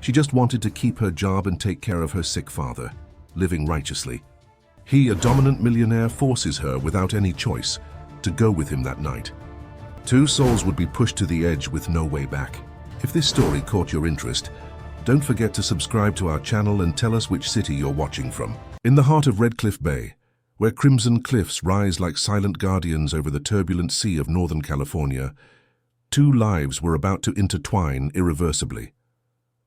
She just wanted to keep her job and take care of her sick father, living righteously. He, a dominant millionaire, forces her, without any choice, to go with him that night. Two souls would be pushed to the edge with no way back. If this story caught your interest, don't forget to subscribe to our channel and tell us which city you're watching from. In the heart of Red Cliff Bay, where crimson cliffs rise like silent guardians over the turbulent sea of Northern California, two lives were about to intertwine irreversibly.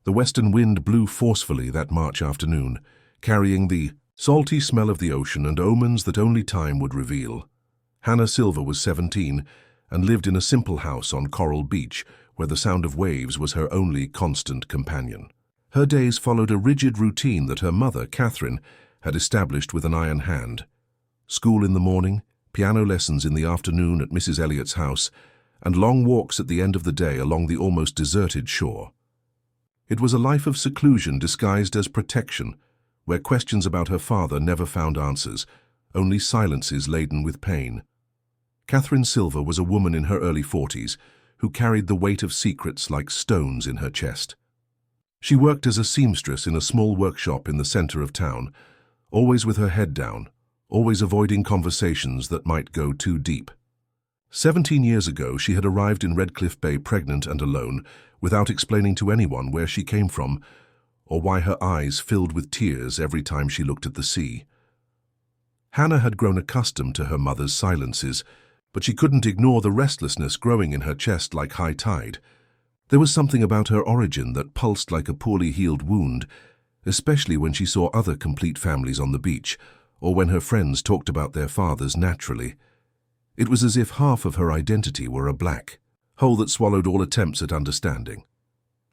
The western wind blew forcefully that March afternoon, carrying the salty smell of the ocean and omens that only time would reveal. Hannah Silver was 17 and lived in a simple house on Coral Beach, where the sound of waves was her only constant companion. Her days followed a rigid routine that her mother, Catherine, had established with an iron hand. School in the morning, piano lessons in the afternoon at Mrs. Elliott's house, and long walks at the end of the day along the almost deserted shore. It was a life of seclusion disguised as protection, where questions about her father never found answers, only silences laden with pain. Catherine Silver was a woman in her early 40s who carried the weight of secrets like stones in her chest. She worked as a seamstress in a small workshop in the center of town, always with her head down, always avoiding conversations that might go too deep. 17 years ago, she had arrived in Red Cliff Bay pregnant and alone, without explaining to anyone where she came from or why her eyes filled with tears every time she looked at the sea. Hannah had grown accustomed to her mother's silences, but she couldn't ignore the restlessness growing in her chest like high tide. There was something about her origin that pulsed like a poorly healed wound, especially when she saw other complete families on the beach, or when her friends talked about their fathers naturally. It was as if half of her identity were a black hole that swallowed all attempts at understanding.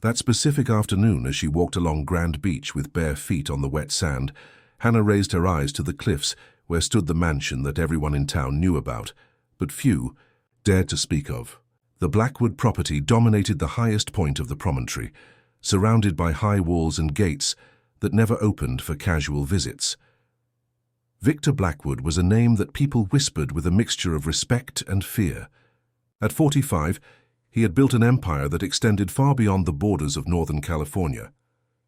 That specific afternoon, as she walked along Grand Beach with bare feet on the wet sand, Hannah raised her eyes to the cliffs where stood the mansion that everyone in town knew about, but few dared to speak of. The Blackwood property dominated the highest point of the promontory, surrounded by high walls and gates that never opened for casual visits. Victor Blackwood was a name that people whispered with a mixture of respect and fear. At 45, he had built an empire that extended far beyond the borders of Northern California.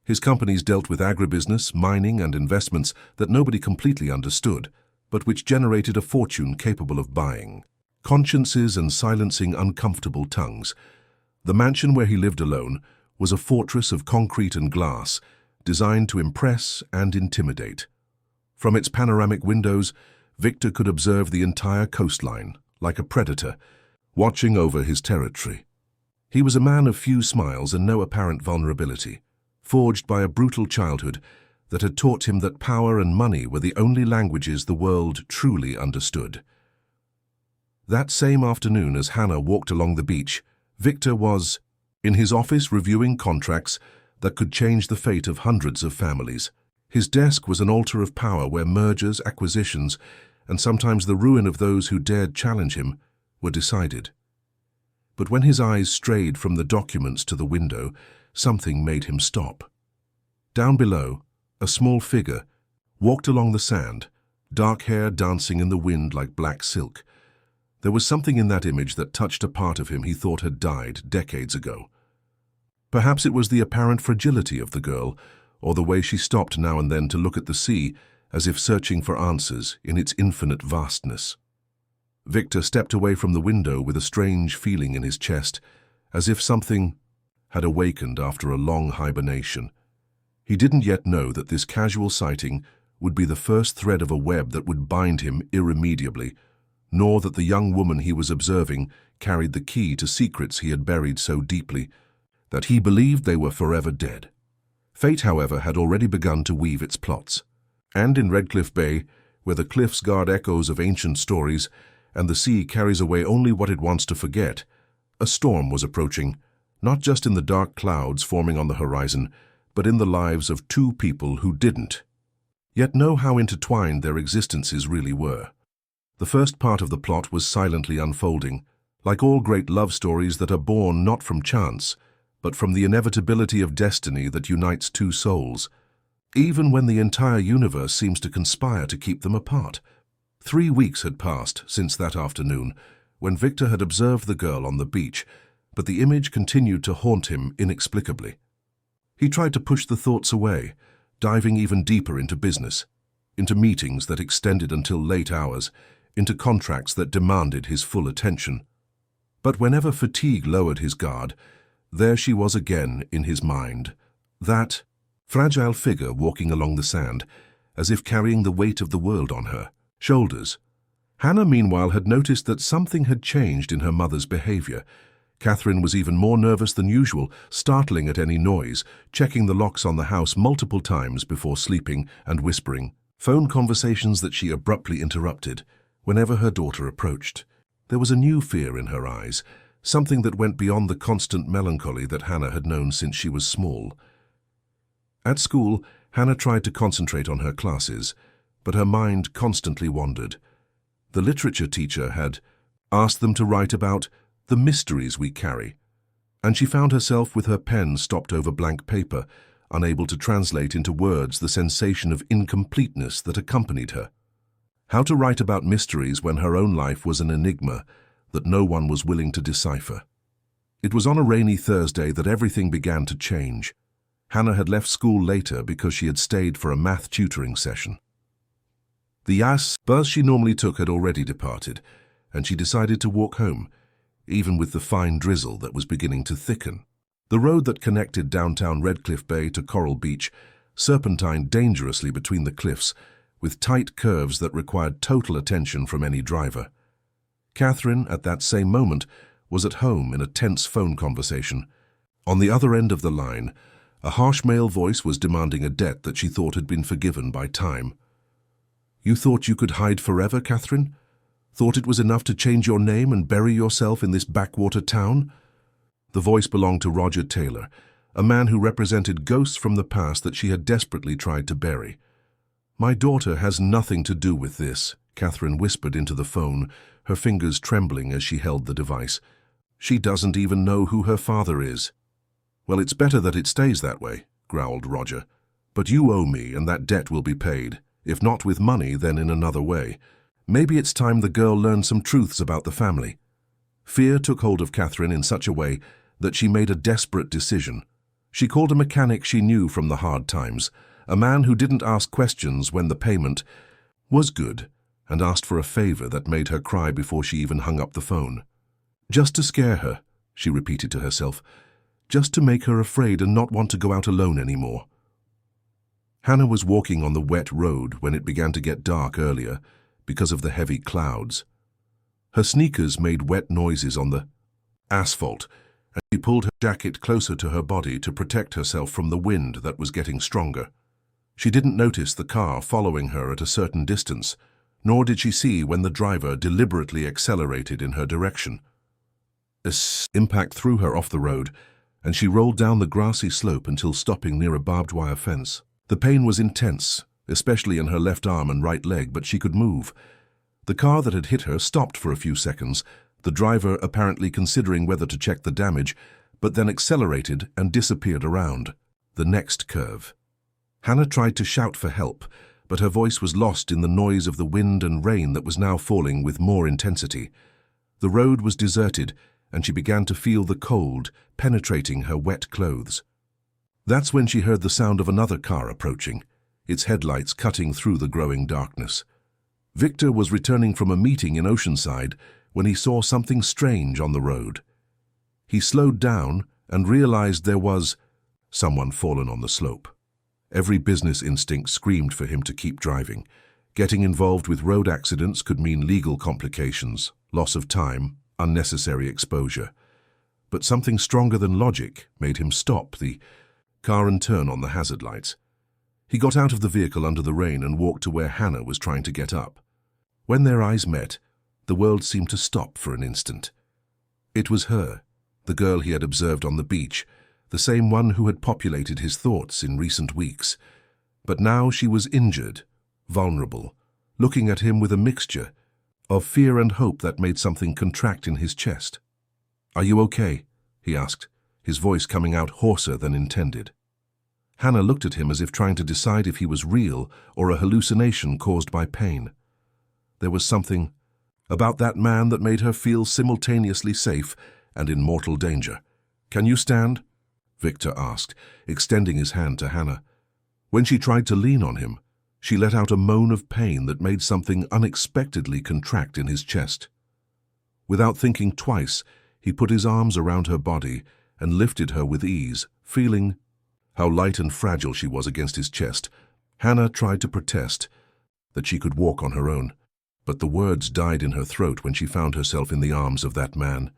His companies dealt with agribusiness, mining, and investments that nobody completely understood, but which generated a fortune capable of buying consciences and silencing uncomfortable tongues. The mansion where he lived alone was a fortress of concrete and glass, designed to impress and intimidate. From its panoramic windows, Victor could observe the entire coastline, like a predator, watching over his territory. He was a man of few smiles and no apparent vulnerability, forged by a brutal childhood that had taught him that power and money were the only languages the world truly understood. That same afternoon, as Hannah walked along the beach, Victor was in his office reviewing contracts that could change the fate of hundreds of families. His desk was an altar of power where mergers, acquisitions, and sometimes the ruin of those who dared challenge him were decided. But when his eyes strayed from the documents to the window, something made him stop. Down below, a small figure walked along the sand, dark hair dancing in the wind like black silk. There was something in that image that touched a part of him he thought had died decades ago. Perhaps it was the apparent fragility of the girl, or the way she stopped now and then to look at the sea, as if searching for answers in its infinite vastness. Victor stepped away from the window with a strange feeling in his chest, as if something had awakened after a long hibernation. He didn't yet know that this casual sighting would be the first thread of a web that would bind him irremediably, nor that the young woman he was observing carried the key to secrets he had buried so deeply that he believed they were forever dead. Fate, however, had already begun to weave its plots. And in Red Cliff Bay, where the cliffs guard echoes of ancient stories and the sea carries away only what it wants to forget, a storm was approaching, not just in the dark clouds forming on the horizon, but in the lives of two people who didn't yet know how intertwined their existences really were. The first part of the plot was silently unfolding, like all great love stories that are born not from chance, but from the inevitability of destiny that unites two souls, even when the entire universe seems to conspire to keep them apart. 3 weeks had passed since that afternoon, when Victor had observed the girl on the beach, but the image continued to haunt him inexplicably. He tried to push the thoughts away, diving even deeper into business, into meetings that extended until late hours, into contracts that demanded his full attention. But whenever fatigue lowered his guard, there she was again in his mind, that fragile figure walking along the sand, as if carrying the weight of the world on her shoulders. Hannah, meanwhile, had noticed that something had changed in her mother's behavior. Catherine was even more nervous than usual, startling at any noise, checking the locks on the house multiple times before sleeping and whispering phone conversations that she abruptly interrupted whenever her daughter approached. There was a new fear in her eyes, something that went beyond the constant melancholy that Hannah had known since she was small. At school, Hannah tried to concentrate on her classes, but her mind constantly wandered. The literature teacher had asked them to write about the mysteries we carry, and she found herself with her pen stopped over blank paper, unable to translate into words the sensation of incompleteness that accompanied her. How to write about mysteries when her own life was an enigma that no one was willing to decipher. It was on a rainy Thursday that everything began to change. Hannah had left school later because she had stayed for a math tutoring session. The bus she normally took had already departed, and she decided to walk home, even with the fine drizzle that was beginning to thicken. The road that connected downtown Redcliffe Bay to Coral Beach serpentined dangerously between the cliffs, with tight curves that required total attention from any driver. Catherine, at that same moment, was at home in a tense phone conversation. On the other end of the line, a harsh male voice was demanding a debt that she thought had been forgiven by time. "You thought you could hide forever, Catherine? Thought it was enough to change your name and bury yourself in this backwater town?" The voice belonged to Roger Taylor, a man who represented ghosts from the past that she had desperately tried to bury. "My daughter has nothing to do with this," Catherine whispered into the phone, her fingers trembling as she held the device. "She doesn't even know who her father is." "Well, it's better that it stays that way," growled Roger. "But you owe me, and that debt will be paid. If not with money, then in another way. Maybe it's time the girl learned some truths about the family." Fear took hold of Catherine in such a way that she made a desperate decision. She called a mechanic she knew from the hard times, a man who didn't ask questions when the payment was good, and asked for a favor that made her cry before she even hung up the phone. "Just to scare her," she repeated to herself. "Just to make her afraid and not want to go out alone anymore." Hannah was walking on the wet road when it began to get dark earlier because of the heavy clouds. Her sneakers made wet noises on the asphalt, and she pulled her jacket closer to her body to protect herself from the wind that was getting stronger. She didn't notice the car following her at a certain distance, nor did she see when the driver deliberately accelerated in her direction. A impact threw her off the road, and she rolled down the grassy slope until stopping near a barbed wire fence. The pain was intense, especially in her left arm and right leg, but she could move. The car that had hit her stopped for a few seconds, the driver apparently considering whether to check the damage, but then accelerated and disappeared around the next curve. Hannah tried to shout for help, but her voice was lost in the noise of the wind and rain that was now falling with more intensity. The road was deserted, and she began to feel the cold penetrating her wet clothes. That's when she heard the sound of another car approaching, its headlights cutting through the growing darkness. Victor was returning from a meeting in Oceanside when he saw something strange on the road. He slowed down and realized there was someone fallen on the slope. Every business instinct screamed for him to keep driving. Getting involved with road accidents could mean legal complications, loss of time, unnecessary exposure. But something stronger than logic made him stop the car and turn on the hazard lights. He got out of the vehicle under the rain and walked to where Hannah was trying to get up. When their eyes met, the world seemed to stop for an instant. It was her, the girl he had observed on the beach, the same one who had populated his thoughts in recent weeks. But now she was injured, vulnerable, looking at him with a mixture of fear and hope that made something contract in his chest. "Are you okay?" he asked, his voice coming out hoarser than intended. Hannah looked at him as if trying to decide if he was real or a hallucination caused by pain. There was something about that man that made her feel simultaneously safe and in mortal danger. "Can you stand?" Victor asked, extending his hand to Hannah. When she tried to lean on him, she let out a moan of pain that made something unexpectedly contract in his chest. Without thinking twice, he put his arms around her body and lifted her with ease, feeling how light and fragile she was against his chest. Hannah tried to protest that she could walk on her own, but the words died in her throat when she found herself in the arms of that man.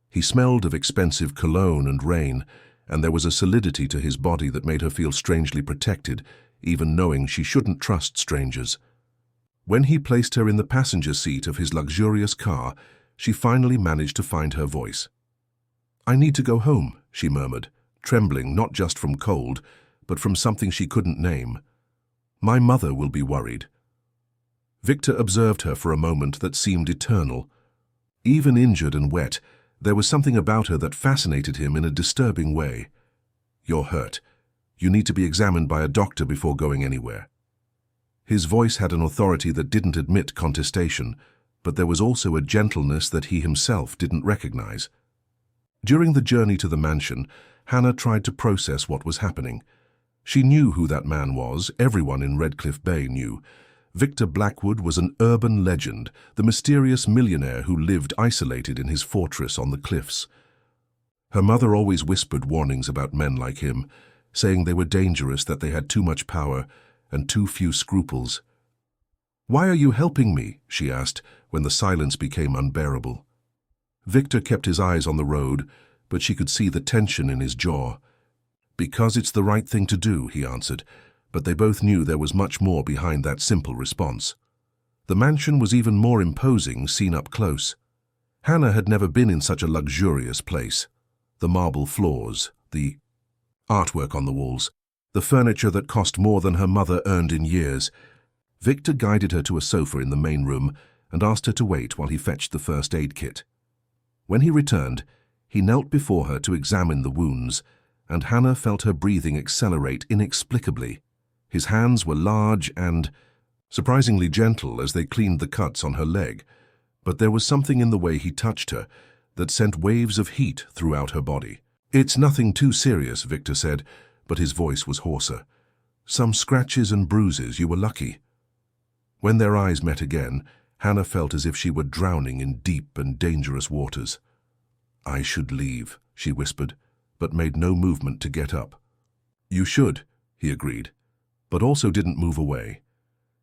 He smelled of expensive cologne and rain, and there was a solidity to his body that made her feel strangely protected, even knowing she shouldn't trust strangers. When he placed her in the passenger seat of his luxurious car, she finally managed to find her voice. "I need to go home," she murmured, trembling not just from cold, but from something she couldn't name. "My mother will be worried." Victor observed her for a moment that seemed eternal. Even injured and wet, there was something about her that fascinated him in a disturbing way. "You're hurt. You need to be examined by a doctor before going anywhere." His voice had an authority that didn't admit contestation, but there was also a gentleness that he himself didn't recognize. During the journey to the mansion, Hannah tried to process what was happening. She knew who that man was. Everyone in Redcliffe Bay knew. Victor Blackwood was an urban legend, the mysterious millionaire who lived isolated in his fortress on the cliffs. Her mother always whispered warnings about men like him, saying they were dangerous, that they had too much power and too few scruples. "Why are you helping me?" she asked, when the silence became unbearable. Victor kept his eyes on the road, but she could see the tension in his jaw. "Because it's the right thing to do," he answered, but they both knew there was much more behind that simple response. The mansion was even more imposing seen up close. Hannah had never been in such a luxurious place. The marble floors, the artwork on the walls, the furniture that cost more than her mother earned in years. Victor guided her to a sofa in the main room and asked her to wait while he fetched the first aid kit. When he returned, he knelt before her to examine the wounds, and Hannah felt her breathing accelerate inexplicably. His hands were large and surprisingly gentle as they cleaned the cuts on her leg, but there was something in the way he touched her that sent waves of heat throughout her body. "It's nothing too serious," Victor said, but his voice was hoarser. "Some scratches and bruises. You were lucky." When their eyes met again, Hannah felt as if she were drowning in deep and dangerous waters. "I should leave," she whispered, but made no movement to get up. "You should," he agreed, but also didn't move away.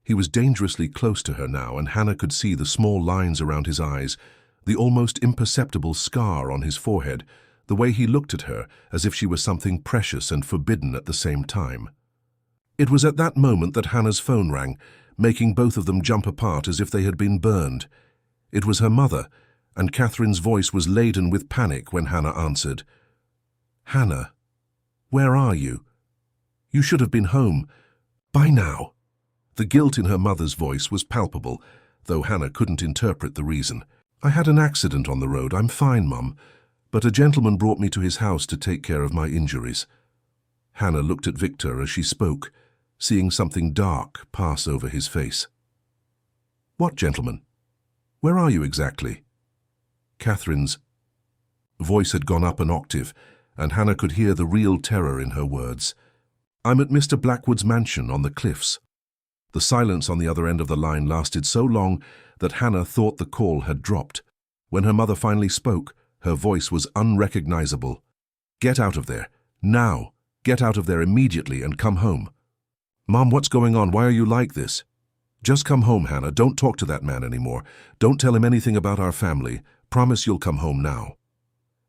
He was dangerously close to her now, and Hannah could see the small lines around his eyes, the almost imperceptible scar on his forehead, the way he looked at her as if she were something precious and forbidden at the same time. It was at that moment that Hannah's phone rang, making both of them jump apart as if they had been burned. It was her mother, and Catherine's voice was laden with panic when Hannah answered. "Hannah, where are you? You should have been home by now." The guilt in her mother's voice was palpable, though Hannah couldn't interpret the reason. "I had an accident on the road. I'm fine, Mum, but a gentleman brought me to his house to take care of my injuries." Hannah looked at Victor as she spoke, seeing something dark pass over his face. "What gentleman? Where are you exactly?" Catherine's voice had gone up an octave, and Hannah could hear the real terror in her words. "I'm at Mr. Blackwood's mansion on the cliffs." The silence on the other end of the line lasted so long that Hannah thought the call had dropped. When her mother finally spoke, her voice was unrecognizable. "Get out of there, now! Get out of there immediately and come home." "Mom, what's going on? Why are you like this?" "Just come home, Hannah. Don't talk to that man anymore. Don't tell him anything about our family. Promise you'll come home now."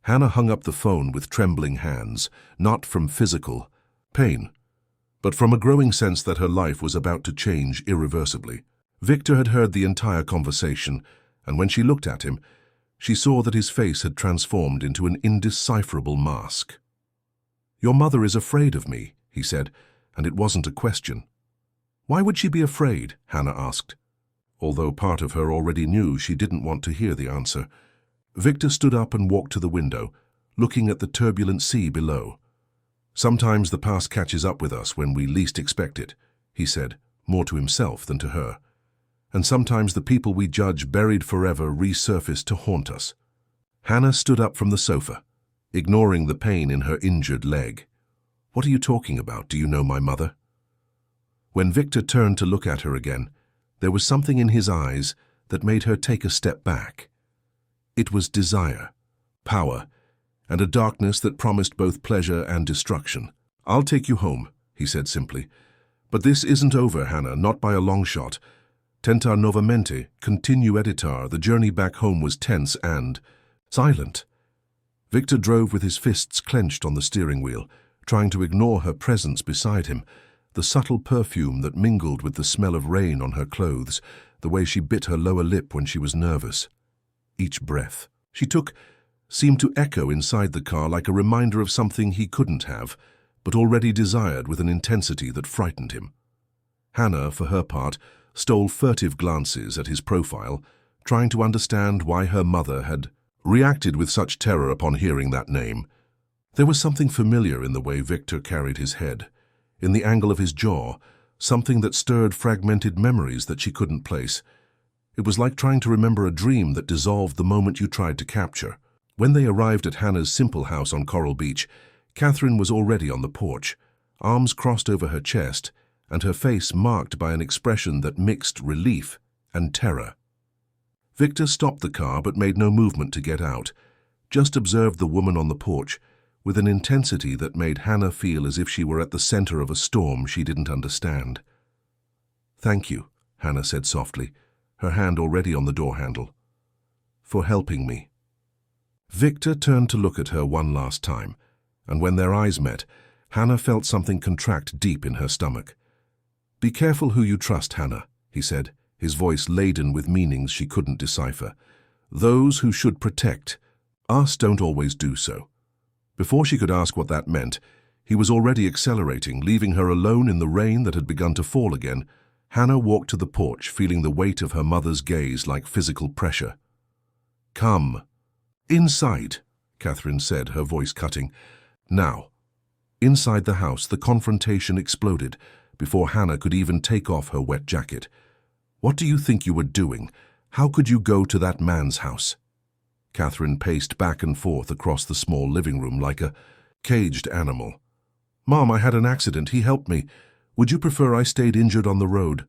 Hannah hung up the phone with trembling hands, not from physical pain, but from a growing sense that her life was about to change irreversibly. Victor had heard the entire conversation, and when she looked at him, she saw that his face had transformed into an indecipherable mask. "Your mother is afraid of me," he said, and it wasn't a question. "Why would she be afraid?" Hannah asked, although part of her already knew she didn't want to hear the answer. Victor stood up and walked to the window, looking at the turbulent sea below. "Sometimes the past catches up with us when we least expect it," he said, more to himself than to her. "And sometimes the people we judge buried forever resurface to haunt us." Hannah stood up from the sofa. ignoring the pain in her injured leg. "What are you talking about? Do you know my mother?" When Victor turned to look at her again, there was something in his eyes that made her take a step back. It was desire, power, and a darkness that promised both pleasure and destruction. "I'll take you home," he said simply. "But this isn't over, Hannah, not by a long shot. Tentar novamente, continue editar." The journey back home was tense and silent. Victor drove with his fists clenched on the steering wheel, trying to ignore her presence beside him, the subtle perfume that mingled with the smell of rain on her clothes, the way she bit her lower lip when she was nervous. Each breath she took seemed to echo inside the car like a reminder of something he couldn't have, but already desired with an intensity that frightened him. Hannah, for her part, stole furtive glances at his profile, trying to understand why her mother had reacted with such terror upon hearing that name. There was something familiar in the way Victor carried his head, in the angle of his jaw, something that stirred fragmented memories that she couldn't place. It was like trying to remember a dream that dissolved the moment you tried to capture. When they arrived at Hannah's simple house on Coral Beach, Catherine was already on the porch, arms crossed over her chest, and her face marked by an expression that mixed relief and terror. Victor stopped the car but made no movement to get out, just observed the woman on the porch, with an intensity that made Hannah feel as if she were at the center of a storm she didn't understand. "Thank you," Hannah said softly, her hand already on the door handle, "for helping me." Victor turned to look at her one last time, and when their eyes met, Hannah felt something contract deep in her stomach. "Be careful who you trust, Hannah," he said, his voice laden with meanings she couldn't decipher. "Those who should protect us don't always do so." Before she could ask what that meant, he was already accelerating, leaving her alone in the rain that had begun to fall again. Hannah walked to the porch, feeling the weight of her mother's gaze like physical pressure. "Come inside," Catherine said, her voice cutting. Now, inside the house, the confrontation exploded before Hannah could even take off her wet jacket. "What do you think you were doing? How could you go to that man's house?" Catherine paced back and forth across the small living room like a caged animal. "Mom, I had an accident. He helped me. Would you prefer I stayed injured on the road?"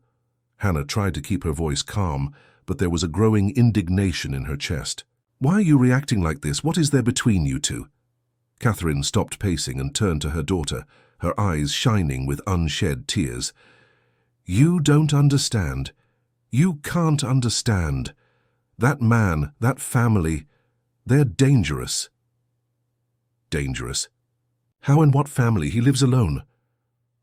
Hannah tried to keep her voice calm, but there was a growing indignation in her chest. "Why are you reacting like this? What is there between you two?" Catherine stopped pacing and turned to her daughter, her eyes shining with unshed tears. "You don't understand. You can't understand. That man, that family, they're dangerous." "Dangerous? How and what family? He lives alone."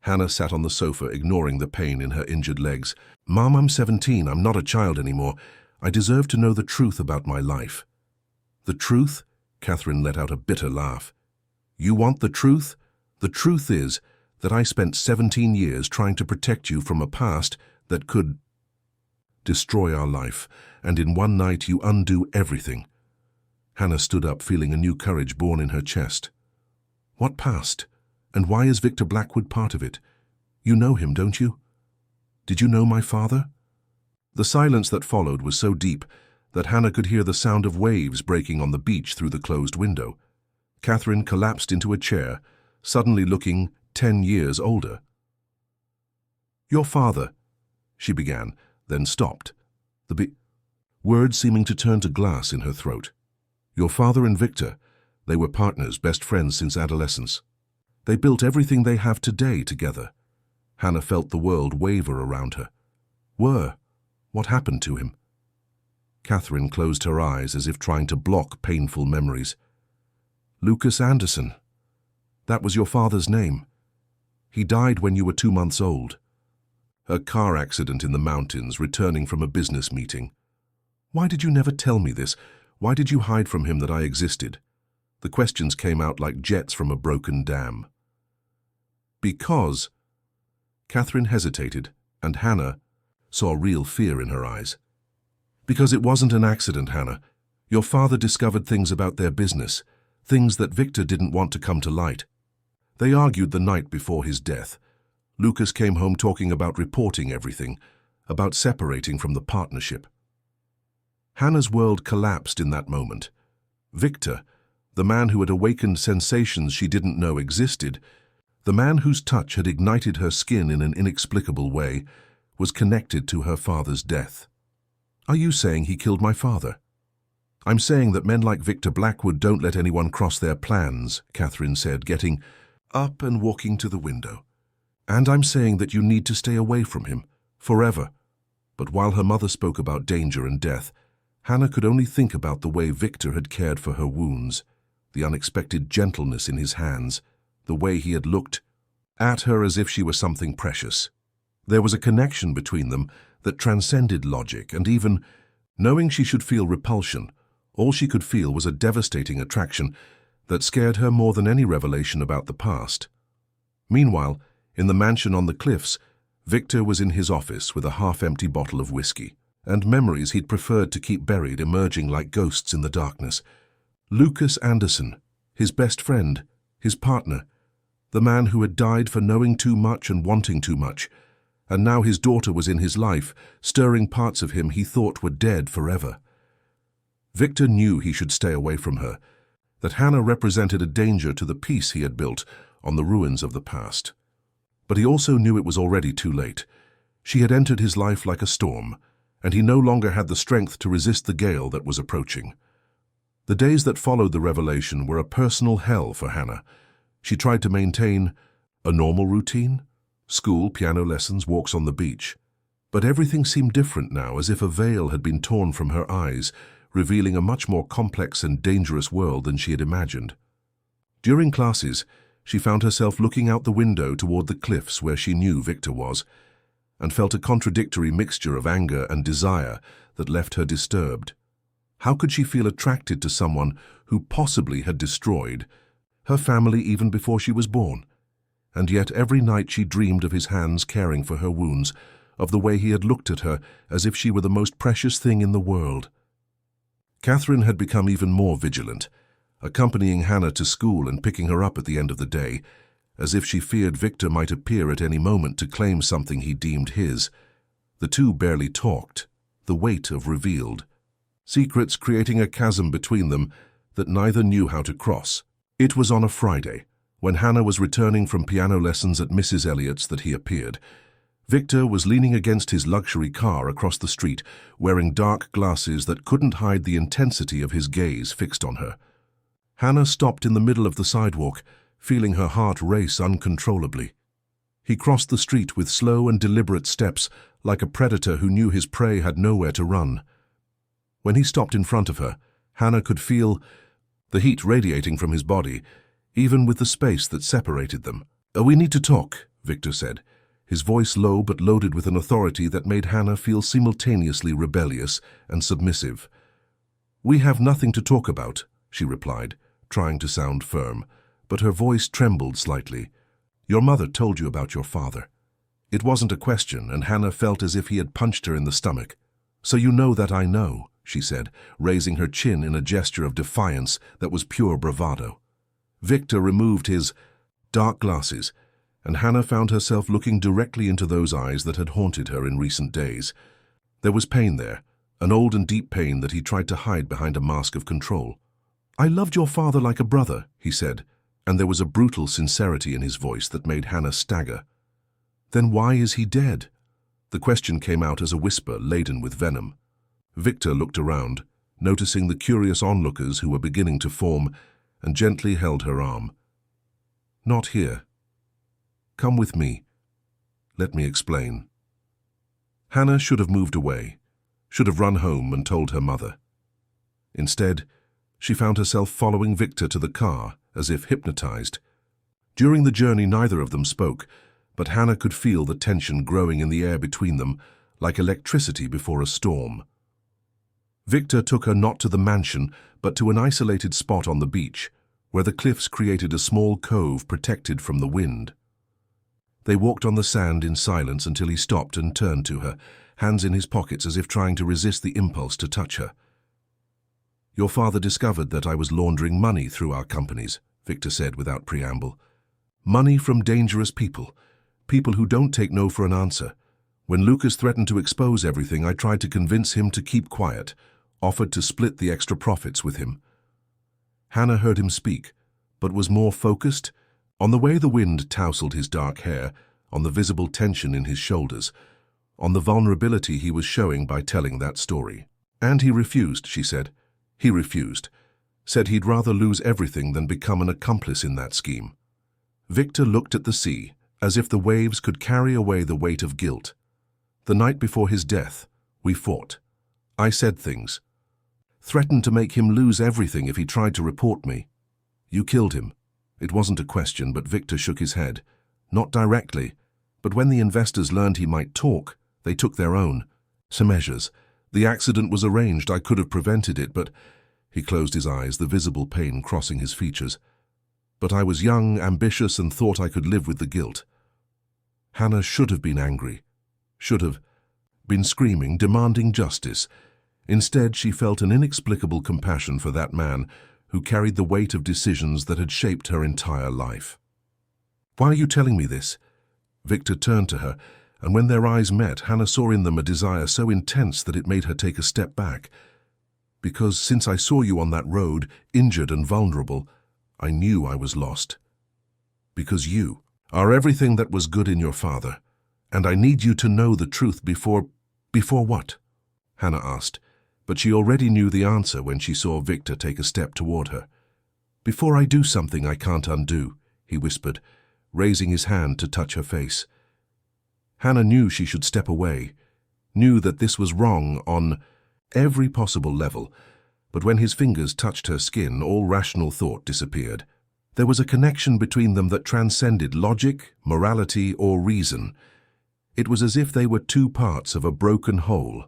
Hannah sat on the sofa, ignoring the pain in her injured legs. "Mom, I'm 17. I'm not a child anymore. I deserve to know the truth about my life." "The truth?" Catherine let out a bitter laugh. "You want the truth? The truth is that I spent 17 years trying to protect you from a past that could destroy our life, and in one night you undo everything." Hannah stood up, feeling a new courage born in her chest. "What past? And why is Victor Blackwood part of it? You know him, don't you? Did you know my father?" The silence that followed was so deep that Hannah could hear the sound of waves breaking on the beach through the closed window. Catherine collapsed into a chair, suddenly looking 10 years older. "Your father," she began, then stopped, words seeming to turn to glass in her throat. "Your father and Victor, they were partners, best friends since adolescence. They built everything they have today together." Hannah felt the world waver around her. What happened to him? Catherine closed her eyes as if trying to block painful memories. "Lucas Anderson. That was your father's name. He died when you were 2 months old. A car accident in the mountains, returning from a business meeting. Why did you never tell me this? Why did you hide from him that I existed?" The questions came out like jets from a broken dam. "Because..." Catherine hesitated, and Hannah saw real fear in her eyes. "Because it wasn't an accident, Hannah. Your father discovered things about their business, things that Victor didn't want to come to light. They argued the night before his death. Lucas came home talking about reporting everything, about separating from the partnership." Hannah's world collapsed in that moment. Victor, the man who had awakened sensations she didn't know existed, the man whose touch had ignited her skin in an inexplicable way, was connected to her father's death. "Are you saying he killed my father?" "I'm saying that men like Victor Blackwood don't let anyone cross their plans," Catherine said, getting up and walking to the window. "And I'm saying that you need to stay away from him, forever." But while her mother spoke about danger and death, Hannah could only think about the way Victor had cared for her wounds, the unexpected gentleness in his hands, the way he had looked at her as if she were something precious. There was a connection between them that transcended logic, and even knowing she should feel repulsion, all she could feel was a devastating attraction that scared her more than any revelation about the past. Meanwhile, in the mansion on the cliffs, Victor was in his office with a half-empty bottle of whiskey, and memories he'd preferred to keep buried emerging like ghosts in the darkness. Lucas Anderson, his best friend, his partner, the man who had died for knowing too much and wanting too much, and now his daughter was in his life, stirring parts of him he thought were dead forever. Victor knew he should stay away from her, that Hannah represented a danger to the peace he had built on the ruins of the past. But he also knew it was already too late. She had entered his life like a storm, and he no longer had the strength to resist the gale that was approaching. The days that followed the revelation were a personal hell for Hannah. She tried to maintain a normal routine, school, piano lessons, walks on the beach. But everything seemed different now, as if a veil had been torn from her eyes, revealing a much more complex and dangerous world than she had imagined. During classes, she found herself looking out the window toward the cliffs where she knew Victor was, and felt a contradictory mixture of anger and desire that left her disturbed. How could she feel attracted to someone who possibly had destroyed her family even before she was born? And yet every night she dreamed of his hands caring for her wounds, of the way he had looked at her as if she were the most precious thing in the world. Catherine had become even more vigilant, accompanying Hannah to school and picking her up at the end of the day, as if she feared Victor might appear at any moment to claim something he deemed his. The two barely talked, the weight of revealed secrets creating a chasm between them that neither knew how to cross. It was on a Friday, when Hannah was returning from piano lessons at Mrs. Elliott's, that he appeared. Victor was leaning against his luxury car across the street, wearing dark glasses that couldn't hide the intensity of his gaze fixed on her. Hannah stopped in the middle of the sidewalk, feeling her heart race uncontrollably. He crossed the street with slow and deliberate steps, like a predator who knew his prey had nowhere to run. When he stopped in front of her, Hannah could feel the heat radiating from his body, even with the space that separated them. "We need to talk," Victor said, his voice low but loaded with an authority that made Hannah feel simultaneously rebellious and submissive. "We have nothing to talk about," she replied, trying to sound firm, but her voice trembled slightly. "Your mother told you about your father." It wasn't a question, and Hannah felt as if he had punched her in the stomach. "So you know that I know," she said, raising her chin in a gesture of defiance that was pure bravado. Victor removed his dark glasses, and Hannah found herself looking directly into those eyes that had haunted her in recent days. There was pain there, an old and deep pain that he tried to hide behind a mask of control. "I loved your father like a brother," he said, and there was a brutal sincerity in his voice that made Hannah stagger. "Then why is he dead?" The question came out as a whisper laden with venom. Victor looked around, noticing the curious onlookers who were beginning to form, and gently held her arm. "Not here. Come with me. Let me explain." Hannah should have moved away, should have run home and told her mother. Instead, she found herself following Victor to the car, as if hypnotized. During the journey, neither of them spoke, but Hannah could feel the tension growing in the air between them, like electricity before a storm. Victor took her not to the mansion, but to an isolated spot on the beach, where the cliffs created a small cove protected from the wind. They walked on the sand in silence until he stopped and turned to her, hands in his pockets as if trying to resist the impulse to touch her. "Your father discovered that I was laundering money through our companies," Victor said without preamble. "Money from dangerous people, people who don't take no for an answer. When Lucas threatened to expose everything, I tried to convince him to keep quiet, offered to split the extra profits with him." Hannah heard him speak, but was more focused on the way the wind tousled his dark hair, on the visible tension in his shoulders, on the vulnerability he was showing by telling that story. And he refused, she said. He refused. Said he'd rather lose everything than become an accomplice in that scheme. Victor looked at the sea, as if the waves could carry away the weight of guilt. The night before his death, we fought. I said things. Threatened to make him lose everything if he tried to report me. You killed him. It wasn't a question, but Victor shook his head. Not directly, but when the investors learned he might talk, they took their own. Some measures. The accident was arranged. I could have prevented it, but... He closed his eyes, the visible pain crossing his features. But I was young, ambitious, and thought I could live with the guilt. Hannah should have been angry. Should have been screaming, demanding justice. Instead, she felt an inexplicable compassion for that man who carried the weight of decisions that had shaped her entire life. Why are you telling me this? Victor turned to her, and when their eyes met, Hannah saw in them a desire so intense that it made her take a step back. Because since I saw you on that road, injured and vulnerable, I knew I was lost. Because you are everything that was good in your father, and I need you to know the truth before what? Hannah asked, but she already knew the answer when she saw Victor take a step toward her. Before I do something I can't undo, he whispered, raising his hand to touch her face. Hannah knew she should step away, knew that this was wrong on every possible level, but when his fingers touched her skin, all rational thought disappeared. There was a connection between them that transcended logic, morality, or reason. It was as if they were two parts of a broken whole,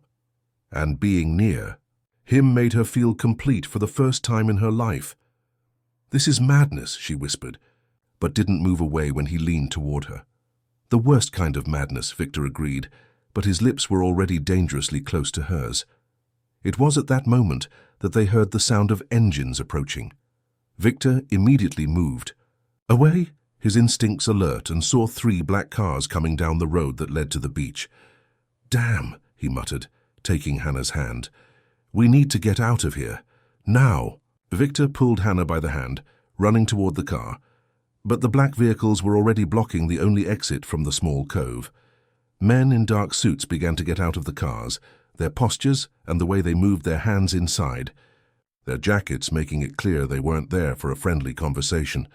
and being near him made her feel complete for the first time in her life. This is madness, she whispered, but didn't move away when he leaned toward her. The worst kind of madness, Victor agreed, but his lips were already dangerously close to hers. It was at that moment that they heard the sound of engines approaching. Victor immediately moved. Away, his instincts alert, and saw 3 black cars coming down the road that led to the beach. Damn, he muttered, taking Hannah's hand. We need to get out of here. Now. Victor pulled Hannah by the hand, running toward the car. But the black vehicles were already blocking the only exit from the small cove. Men in dark suits began to get out of the cars, their postures and the way they moved their hands inside, their jackets making it clear they weren't there for a friendly conversation.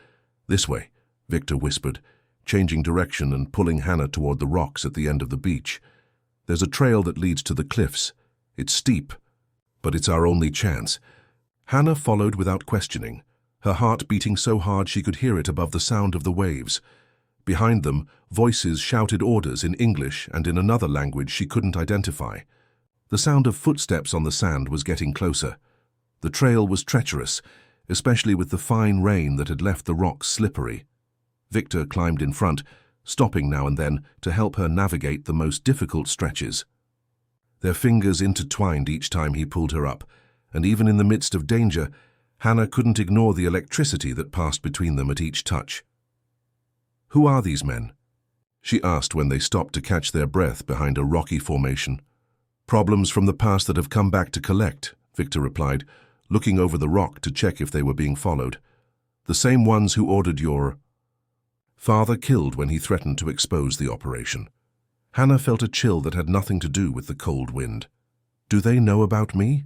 This way, Victor whispered, changing direction and pulling Hannah toward the rocks at the end of the beach. There's a trail that leads to the cliffs. It's steep, but it's our only chance. Hannah followed without questioning, her heart beating so hard she could hear it above the sound of the waves. Behind them, voices shouted orders in English and in another language she couldn't identify. The sound of footsteps on the sand was getting closer. The trail was treacherous, especially with the fine rain that had left the rocks slippery. Victor climbed in front, stopping now and then to help her navigate the most difficult stretches. Their fingers intertwined each time he pulled her up, and even in the midst of danger, Hannah couldn't ignore the electricity that passed between them at each touch. Who are these men? She asked when they stopped to catch their breath behind a rocky formation. Problems from the past that have come back to collect, Victor replied, looking over the rock to check if they were being followed. The same ones who ordered your father killed when he threatened to expose the operation. Hannah felt a chill that had nothing to do with the cold wind. Do they know about me?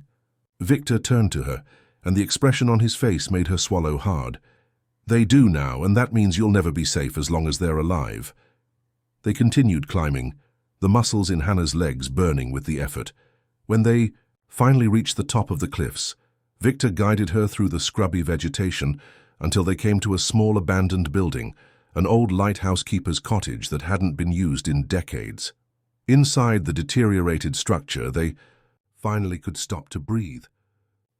Victor turned to her, and the expression on his face made her swallow hard. They do now, and that means you'll never be safe as long as they're alive. They continued climbing, the muscles in Hannah's legs burning with the effort. When they finally reached the top of the cliffs, Victor guided her through the scrubby vegetation until they came to a small abandoned building, an old lighthouse keeper's cottage that hadn't been used in decades. Inside the deteriorated structure, they finally could stop to breathe.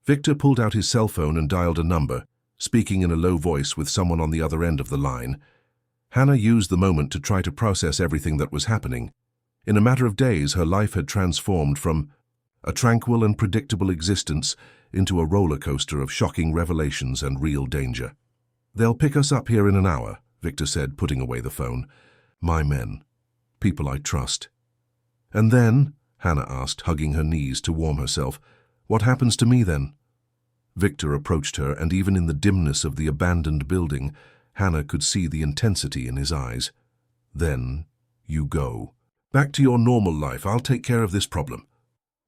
Victor pulled out his cell phone and dialed a number, speaking in a low voice with someone on the other end of the line. Hannah used the moment to try to process everything that was happening. In a matter of days, her life had transformed from a tranquil and predictable existence into a roller coaster of shocking revelations and real danger. They'll pick us up here in an hour, Victor said, putting away the phone. My men. People I trust. And then, Hannah asked, hugging her knees to warm herself, what happens to me then? Victor approached her, and even in the dimness of the abandoned building, Hannah could see the intensity in his eyes. "Then you go. Back to your normal life. I'll take care of this problem."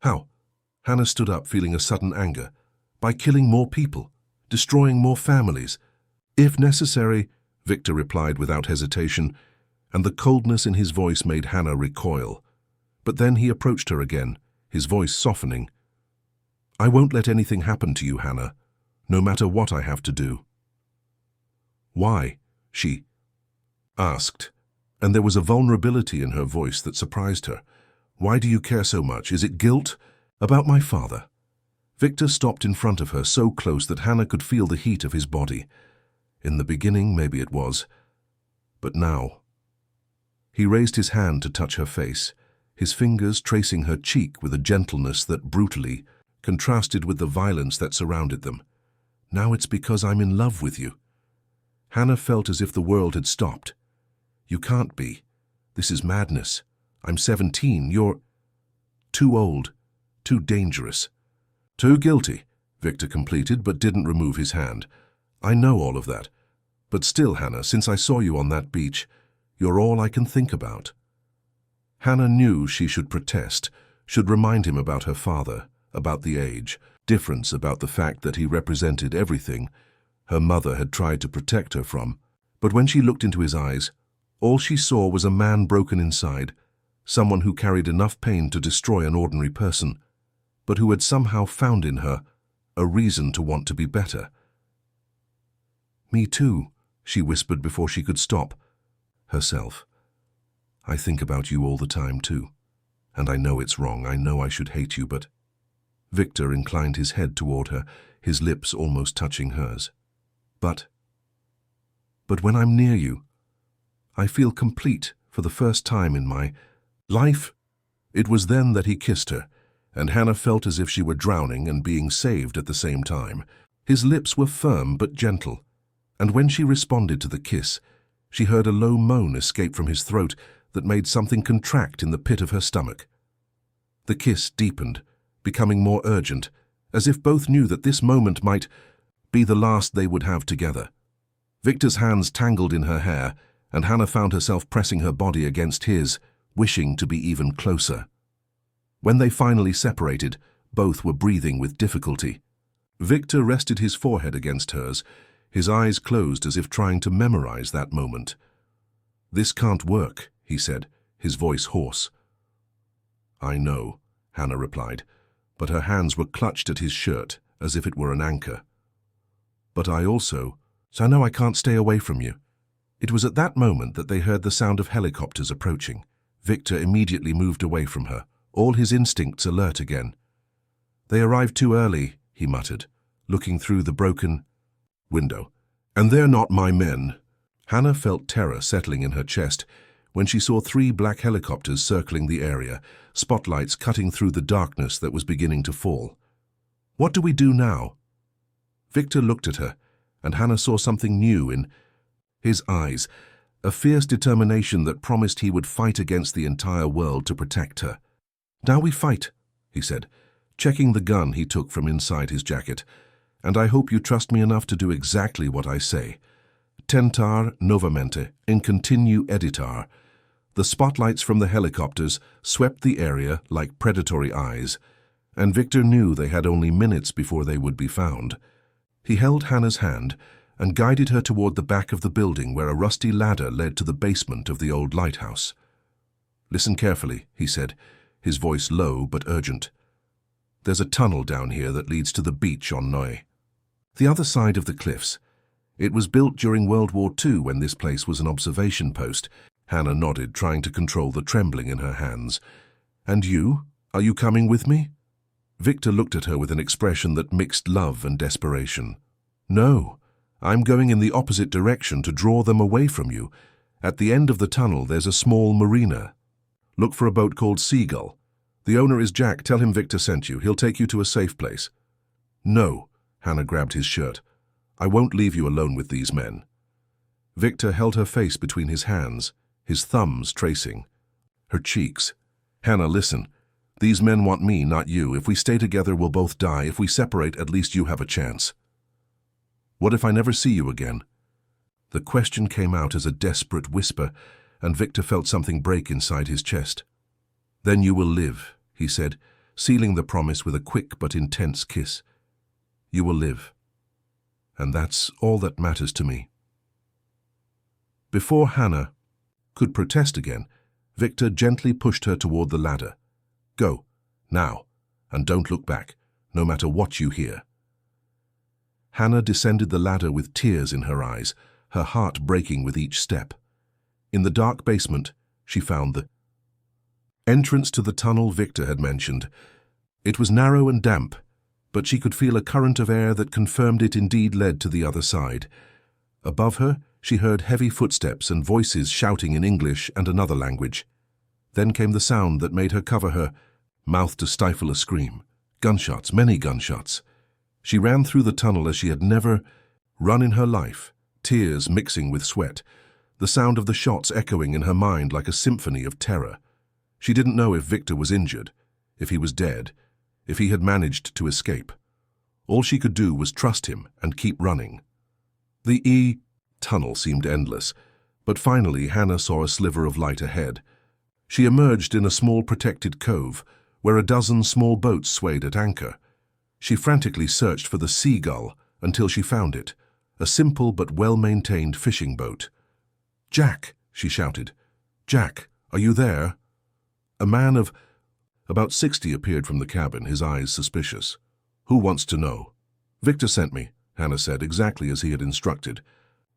"How?" Hannah stood up, feeling a sudden anger. "By killing more people, destroying more families. If necessary," Victor replied without hesitation, and the coldness in his voice made Hannah recoil. But then he approached her again, his voice softening. "I won't let anything happen to you, Hannah, no matter what I have to do." "Why?" she asked, and there was a vulnerability in her voice that surprised her. "Why do you care so much? Is it guilt? About my father?" Victor stopped in front of her, so close that Hannah could feel the heat of his body. In the beginning, maybe it was, but now. He raised his hand to touch her face, his fingers tracing her cheek with a gentleness that brutally contrasted with the violence that surrounded them. "Now it's because I'm in love with you." Hannah felt as if the world had stopped. "You can't be. This is madness. I'm 17. You're too old, too dangerous." "Too guilty," Victor completed, but didn't remove his hand. "I know all of that. But still, Hannah, since I saw you on that beach, you're all I can think about." Hannah knew she should protest, should remind him about her father, about the age, difference about the fact that he represented everything her mother had tried to protect her from. But when she looked into his eyes, all she saw was a man broken inside, someone who carried enough pain to destroy an ordinary person, but who had somehow found in her a reason to want to be better. "Me too," she whispered before she could stop herself. "I think about you all the time too, and I know it's wrong. I know I should hate you, but—" Victor inclined his head toward her, his lips almost touching hers. But when I'm near you, I feel complete for the first time in my life." It was then that he kissed her, and Hannah felt as if she were drowning and being saved at the same time. His lips were firm but gentle, and when she responded to the kiss, she heard a low moan escape from his throat that made something contract in the pit of her stomach. The kiss deepened, becoming more urgent, as if both knew that this moment might be the last they would have together. Victor's hands tangled in her hair, and Hannah found herself pressing her body against his, wishing to be even closer. When they finally separated, both were breathing with difficulty. Victor rested his forehead against hers, his eyes closed as if trying to memorize that moment. "This can't work," he said, his voice hoarse. "I know," Hannah replied, but her hands were clutched at his shirt as if it were an anchor. "But I know I can't stay away from you." It was at that moment that they heard the sound of helicopters approaching. Victor immediately moved away from her, all his instincts alert again. "They arrived too early," he muttered, looking through the broken window. "And they're not my men." Hannah felt terror settling in her chest when she saw 3 black helicopters circling the area, spotlights cutting through the darkness that was beginning to fall. "What do we do now?" Victor looked at her, and Hannah saw something new in his eyes, a fierce determination that promised he would fight against the entire world to protect her. "Now we fight," he said, checking the gun he took from inside his jacket. "And I hope you trust me enough to do exactly what I say. Tentar novamente, in continue editar." The spotlights from the helicopters swept the area like predatory eyes, and Victor knew they had only minutes before they would be found. He held Hannah's hand and guided her toward the back of the building where a rusty ladder led to the basement of the old lighthouse. "Listen carefully," he said, his voice low but urgent. "There's a tunnel down here that leads to the beach on Noe. The other side of the cliffs. It was built during World War II when this place was an observation post." Hannah nodded, trying to control the trembling in her hands. "And you? Are you coming with me?" Victor looked at her with an expression that mixed love and desperation. "No, I'm going in the opposite direction to draw them away from you. At the end of the tunnel there's a small marina. Look for a boat called Seagull. The owner is Jack. Tell him Victor sent you. He'll take you to a safe place." "No," Hannah grabbed his shirt. "I won't leave you alone with these men." Victor held her face between his hands, his thumbs tracing her cheeks. "Hannah, listen. These men want me, not you. If we stay together, we'll both die. If we separate, at least you have a chance. What if I never see you again? The question came out as a desperate whisper, and Victor felt something break inside his chest. Then you will live, he said, sealing the promise with a quick but intense kiss. You will live. And that's all that matters to me. Before Hannah could protest again, Victor gently pushed her toward the ladder. Go, now, and don't look back, no matter what you hear. Hannah descended the ladder with tears in her eyes, her heart breaking with each step. In the dark basement, she found the entrance to the tunnel Victor had mentioned. It was narrow and damp, but she could feel a current of air that confirmed it indeed led to the other side. Above her, she heard heavy footsteps and voices shouting in English and another language. Then came the sound that made her cover her mouth to stifle a scream. Gunshots, many gunshots. She ran through the tunnel as she had never run in her life, tears mixing with sweat, the sound of the shots echoing in her mind like a symphony of terror. She didn't know if Victor was injured, if he was dead, if he had managed to escape. All she could do was trust him and keep running. The tunnel seemed endless, but finally Hannah saw a sliver of light ahead. She emerged in a small protected cove, where a dozen small boats swayed at anchor. She frantically searched for the Seagull until she found it, a simple but well-maintained fishing boat. "Jack!" she shouted. "Jack, are you there?" A man of about 60 appeared from the cabin, his eyes suspicious. "Who wants to know?" "Victor sent me," Hannah said, exactly as he had instructed.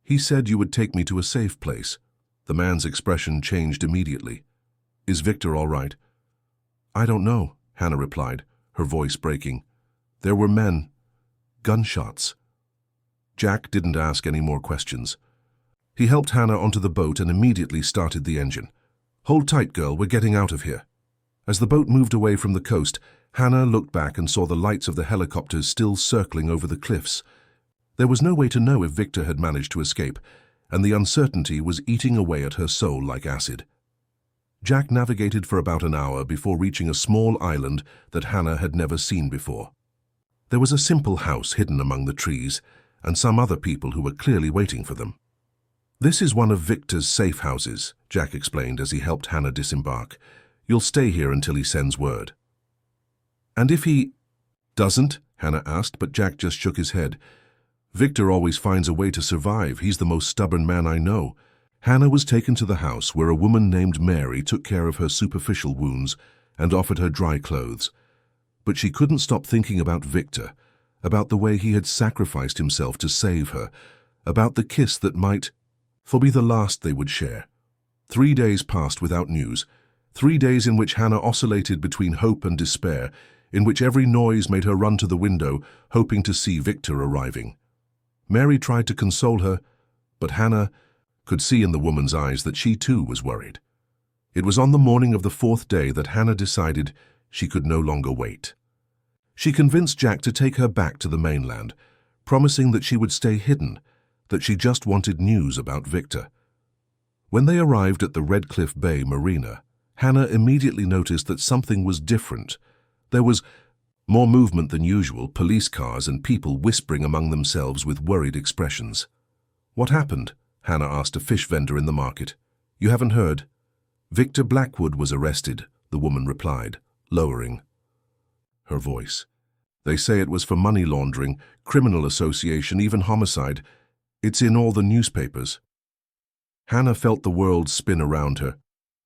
"He said you would take me to a safe place." The man's expression changed immediately. "Is Victor all right?" "I don't know," Hannah replied, her voice breaking. "There were men. Gunshots." Jack didn't ask any more questions. He helped Hannah onto the boat and immediately started the engine. "Hold tight, girl, we're getting out of here." As the boat moved away from the coast, Hannah looked back and saw the lights of the helicopters still circling over the cliffs. There was no way to know if Victor had managed to escape, and the uncertainty was eating away at her soul like acid. Jack navigated for about an hour before reaching a small island that Hannah had never seen before. There was a simple house hidden among the trees, and some other people who were clearly waiting for them. "This is one of Victor's safe houses," Jack explained as he helped Hannah disembark. "You'll stay here until he sends word." "And if he doesn't?" Hannah asked, but Jack just shook his head. "Victor always finds a way to survive. He's the most stubborn man I know." Hannah was taken to the house where a woman named Mary took care of her superficial wounds and offered her dry clothes. But she couldn't stop thinking about Victor, about the way he had sacrificed himself to save her, about the kiss that might be the last they would share. 3 days passed without news, 3 days in which Hannah oscillated between hope and despair, in which every noise made her run to the window, hoping to see Victor arriving. Mary tried to console her, but Hannah could see in the woman's eyes that she too was worried. It was on the morning of the 4th day that Hannah decided she could no longer wait. She convinced Jack to take her back to the mainland, promising that she would stay hidden, that she just wanted news about Victor. When they arrived at the Red Cliff Bay Marina, Hannah immediately noticed that something was different. There was more movement than usual, police cars and people whispering among themselves with worried expressions. "What happened?" Hannah asked a fish vendor in the market. "You haven't heard?" "Victor Blackwood was arrested," the woman replied, lowering her voice. "They say it was for money laundering, criminal association, even homicide. It's in all the newspapers." Hannah felt the world spin around her.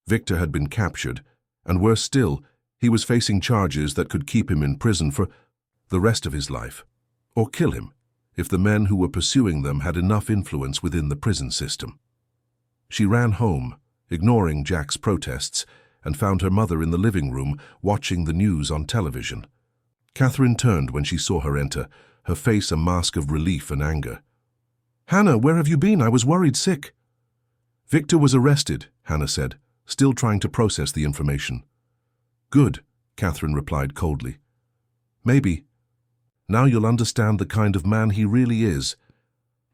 Victor had been captured, and worse still, he was facing charges that could keep him in prison for the rest of his life, or kill him if the men who were pursuing them had enough influence within the prison system. She ran home, ignoring Jack's protests, and found her mother in the living room watching the news on television. Catherine turned when she saw her enter, her face a mask of relief and anger. "Hannah, where have you been? I was worried sick." "Victor was arrested," Hannah said, still trying to process the information. "Good," Catherine replied coldly. "Maybe. Now you'll understand the kind of man he really is."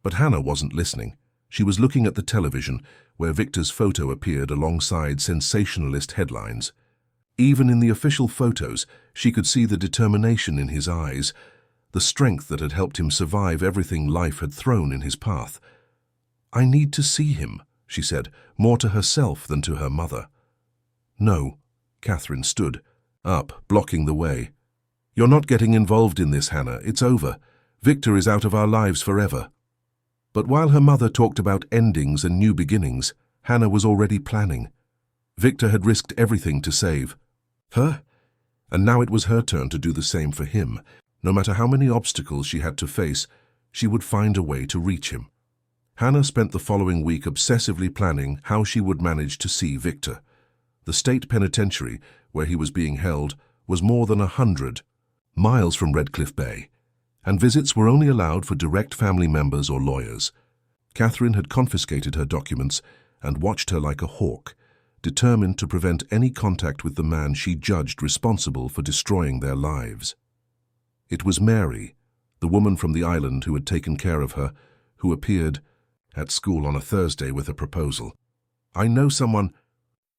But Hannah wasn't listening. She was looking at the television, where Victor's photo appeared alongside sensationalist headlines. Even in the official photos, she could see the determination in his eyes, the strength that had helped him survive everything life had thrown in his path. "I need to see him," she said, more to herself than to her mother. "No," Catherine stood up, blocking the way. "You're not getting involved in this, Hannah. It's over. Victor is out of our lives forever." But while her mother talked about endings and new beginnings, Hannah was already planning. Victor had risked everything to save her, and now it was her turn to do the same for him. No matter how many obstacles she had to face, she would find a way to reach him. Hannah spent the following week obsessively planning how she would manage to see Victor. The state penitentiary, where he was being held, was more than 100 miles from Redcliffe Bay, and visits were only allowed for direct family members or lawyers. Catherine had confiscated her documents and watched her like a hawk, determined to prevent any contact with the man she judged responsible for destroying their lives. It was Mary, the woman from the island who had taken care of her, who appeared at school on a Thursday with a proposal. "I know someone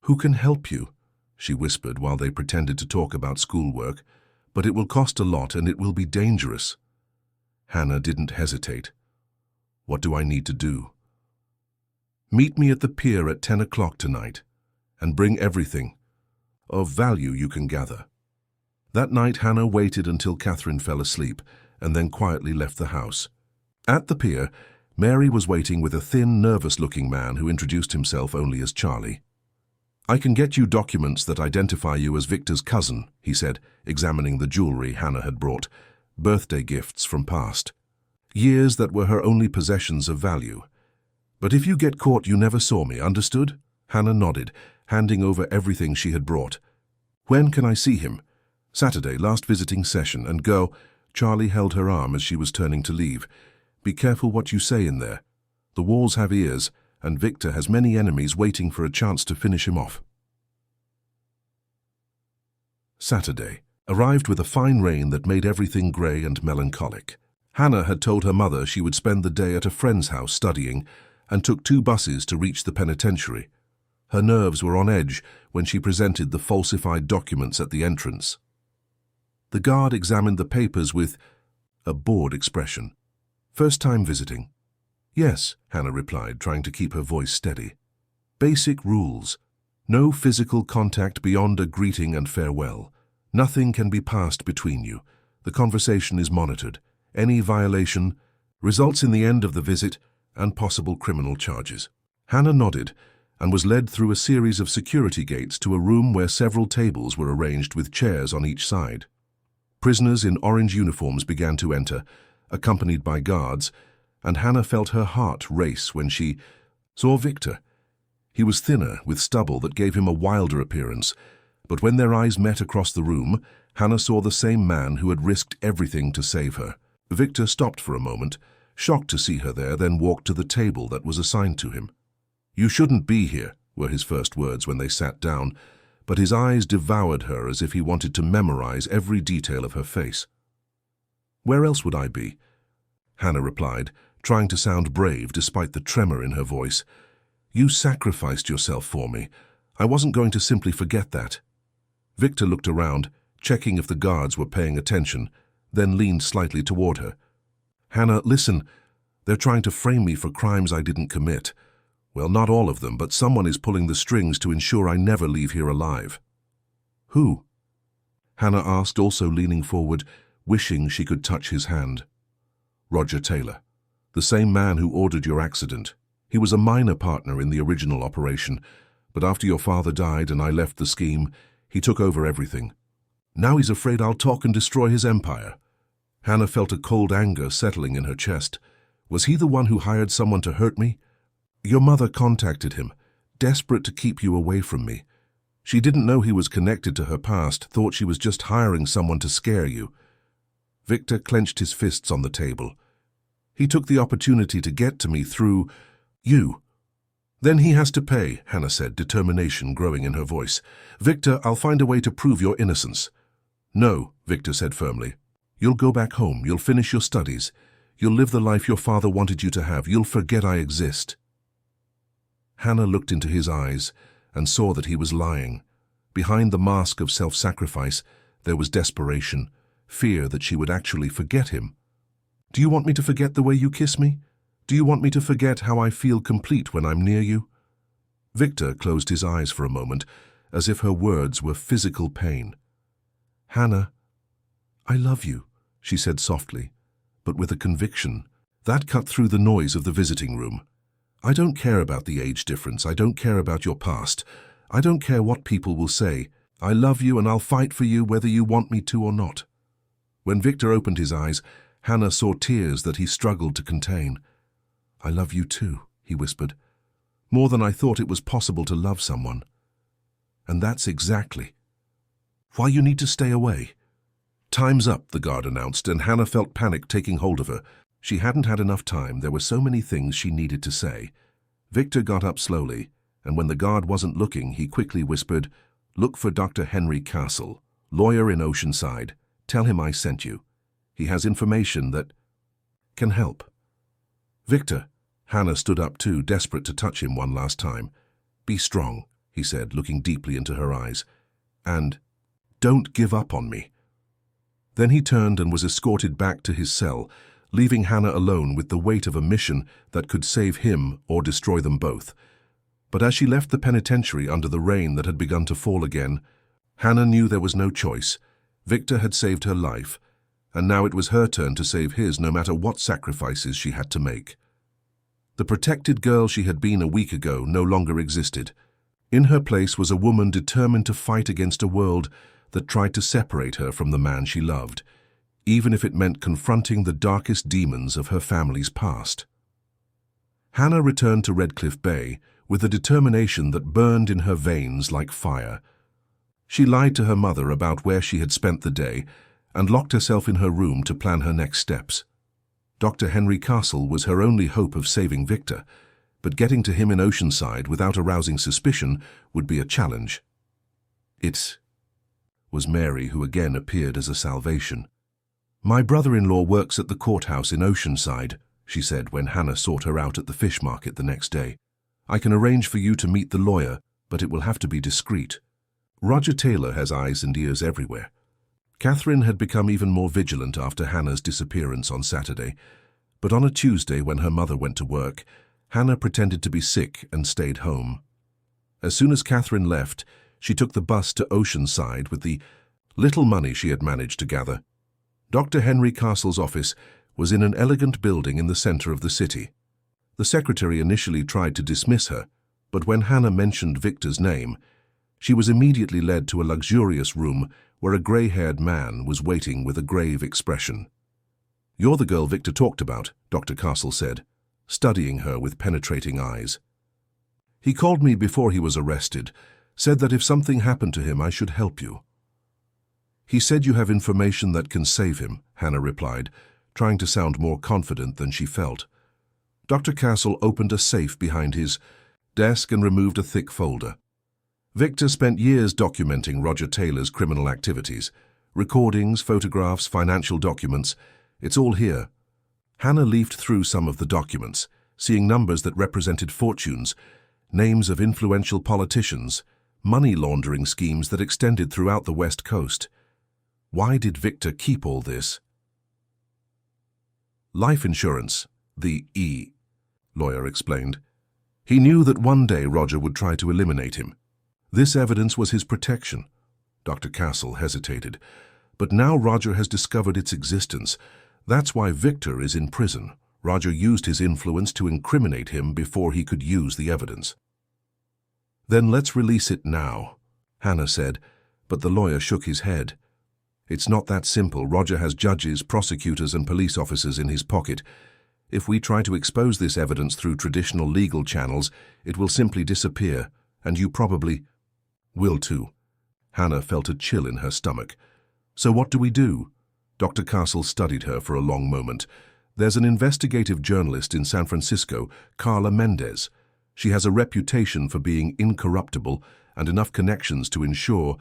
who can help you," she whispered while they pretended to talk about schoolwork, "but it will cost a lot and it will be dangerous." Hannah didn't hesitate. "What do I need to do?" "Meet me at the pier at 10 o'clock tonight, and bring everything of value you can gather." That night Hannah waited until Catherine fell asleep and then quietly left the house. At the pier, Mary was waiting with a thin, nervous-looking man who introduced himself only as Charlie. "I can get you documents that identify you as Victor's cousin," he said, examining the jewelry Hannah had brought, birthday gifts from past years that were her only possessions of value. "But if you get caught, you never saw me, understood?" Hannah nodded, handing over everything she had brought. "When can I see him?" "Saturday, last visiting session, and go." Charlie held her arm as she was turning to leave. "Be careful what you say in there. The walls have ears, and Victor has many enemies waiting for a chance to finish him off." Saturday arrived with a fine rain that made everything grey and melancholic. Hannah had told her mother she would spend the day at a friend's house studying and took 2 buses to reach the penitentiary. Her nerves were on edge when she presented the falsified documents at the entrance. The guard examined the papers with a bored expression. "First time visiting?" "Yes," Hannah replied, trying to keep her voice steady. "Basic rules. No physical contact beyond a greeting and farewell. Nothing can be passed between you. The conversation is monitored. Any violation results in the end of the visit and possible criminal charges." Hannah nodded and was led through a series of security gates to a room where several tables were arranged with chairs on each side. Prisoners in orange uniforms began to enter, accompanied by guards, and Hannah felt her heart race when she saw Victor. He was thinner, with stubble that gave him a wilder appearance, but when their eyes met across the room, Hannah saw the same man who had risked everything to save her. Victor stopped for a moment, shocked to see her there, then walked to the table that was assigned to him. "You shouldn't be here," were his first words when they sat down, but his eyes devoured her as if he wanted to memorize every detail of her face. "Where else would I be?" Hannah replied, trying to sound brave despite the tremor in her voice. "You sacrificed yourself for me. I wasn't going to simply forget that." Victor looked around, checking if the guards were paying attention, then leaned slightly toward her. "Hannah, listen. They're trying to frame me for crimes I didn't commit. Well, not all of them, but someone is pulling the strings to ensure I never leave here alive." "Who?" Hannah asked, also leaning forward, wishing she could touch his hand. "Roger Taylor, the same man who ordered your accident. He was a minor partner in the original operation, but after your father died and I left the scheme, he took over everything. Now he's afraid I'll talk and destroy his empire." Hannah felt a cold anger settling in her chest. Was he the one who hired someone to hurt me? "Your mother contacted him, desperate to keep you away from me. She didn't know he was connected to her past, thought she was just hiring someone to scare you." Victor clenched his fists on the table. "He took the opportunity to get to me through you." "Then he has to pay," Hannah said, determination growing in her voice. "Victor, I'll find a way to prove your innocence." "No," Victor said firmly. "You'll go back home, you'll finish your studies, you'll live the life your father wanted you to have, you'll forget I exist." Hannah looked into his eyes and saw that he was lying. Behind the mask of self-sacrifice, there was desperation, fear that she would actually forget him. "Do you want me to forget the way you kiss me? Do you want me to forget how I feel complete when I'm near you?" Victor closed his eyes for a moment, as if her words were physical pain. "Hannah, I love you," she said softly, but with a conviction that cut through the noise of the visiting room. "I don't care about the age difference. I don't care about your past. I don't care what people will say. I love you and I'll fight for you whether you want me to or not." When Victor opened his eyes, Hannah saw tears that he struggled to contain. "I love you too," he whispered. "More than I thought it was possible to love someone. And that's exactly why you need to stay away." "Time's up," the guard announced, and Hannah felt panic taking hold of her. She hadn't had enough time. There were so many things she needed to say. Victor got up slowly, and when the guard wasn't looking, he quickly whispered, "Look for Dr. Henry Castle, lawyer in Oceanside. Tell him I sent you. He has information that can help." "Victor," Hannah stood up too, desperate to touch him one last time. "Be strong," he said, looking deeply into her eyes. "And don't give up on me." Then he turned and was escorted back to his cell, leaving Hannah alone with the weight of a mission that could save him or destroy them both. But as she left the penitentiary under the rain that had begun to fall again, Hannah knew there was no choice. Victor had saved her life, and now it was her turn to save his, no matter what sacrifices she had to make. The protected girl she had been a week ago no longer existed. In her place was a woman determined to fight against a world that tried to separate her from the man she loved, even if it meant confronting the darkest demons of her family's past. Hannah returned to Redcliffe Bay with a determination that burned in her veins like fire. She lied to her mother about where she had spent the day and locked herself in her room to plan her next steps. Dr. Henry Castle was her only hope of saving Victor, but getting to him in Oceanside without arousing suspicion would be a challenge. It was Mary who again appeared as a salvation. "My brother-in-law works at the courthouse in Oceanside," she said when Hannah sought her out at the fish market the next day. "I can arrange for you to meet the lawyer, but it will have to be discreet. Roger Taylor has eyes and ears everywhere." Catherine had become even more vigilant after Hannah's disappearance on Saturday, but on a Tuesday when her mother went to work, Hannah pretended to be sick and stayed home. As soon as Catherine left, she took the bus to Oceanside with the little money she had managed to gather. Dr. Henry Castle's office was in an elegant building in the center of the city. The secretary initially tried to dismiss her, but when Hannah mentioned Victor's name, she was immediately led to a luxurious room where a gray-haired man was waiting with a grave expression. "You're the girl Victor talked about," Dr. Castle said, studying her with penetrating eyes. "He called me before he was arrested, said that if something happened to him, I should help you." "He said you have information that can save him," Hannah replied, trying to sound more confident than she felt. Dr. Castle opened a safe behind his desk and removed a thick folder. Victor spent years documenting Roger Taylor's criminal activities. Recordings, photographs, financial documents. It's all here. Hannah leafed through some of the documents, seeing numbers that represented fortunes, names of influential politicians, money laundering schemes that extended throughout the West Coast. Why did Victor keep all this? "Life insurance, the lawyer explained. "He knew that one day Roger would try to eliminate him. This evidence was his protection." Dr. Castle hesitated. "But now Roger has discovered its existence. That's why Victor is in prison. Roger used his influence to incriminate him before he could use the evidence." "Then let's release it now," Hannah said, but the lawyer shook his head. "It's not that simple. Roger has judges, prosecutors, and police officers in his pocket. If we try to expose this evidence through traditional legal channels, it will simply disappear, and you probably will too." Hannah felt a chill in her stomach. "So what do we do?" Dr. Castle studied her for a long moment. "There's an investigative journalist in San Francisco, Carla Mendez. She has a reputation for being incorruptible and enough connections to ensure